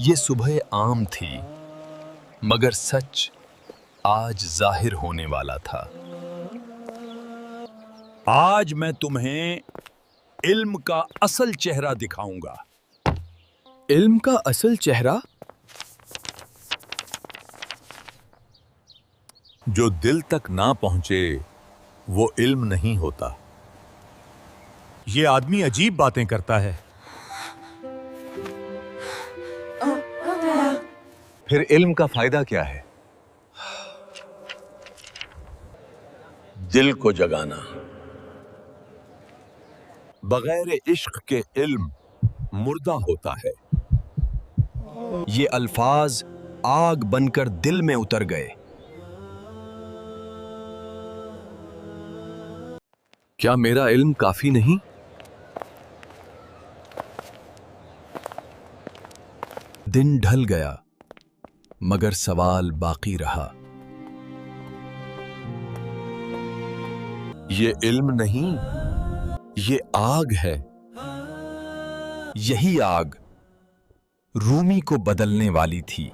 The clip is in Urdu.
یہ صبح عام تھی مگر سچ آج ظاہر ہونے والا تھا۔ آج میں تمہیں علم کا اصل چہرہ دکھاؤں گا۔ علم کا اصل چہرہ؟ جو دل تک نہ پہنچے وہ علم نہیں ہوتا۔ یہ آدمی عجیب باتیں کرتا ہے۔ پھر علم کا فائدہ کیا ہے؟ دل کو جگانا۔ بغیر عشق کے علم مردہ ہوتا ہے۔ یہ الفاظ آگ بن کر دل میں اتر گئے۔ کیا میرا علم کافی نہیں؟ دن ڈھل گیا مگر سوال باقی رہا۔ یہ علم نہیں، یہ آگ ہے۔ یہی آگ رومی کو بدلنے والی تھی۔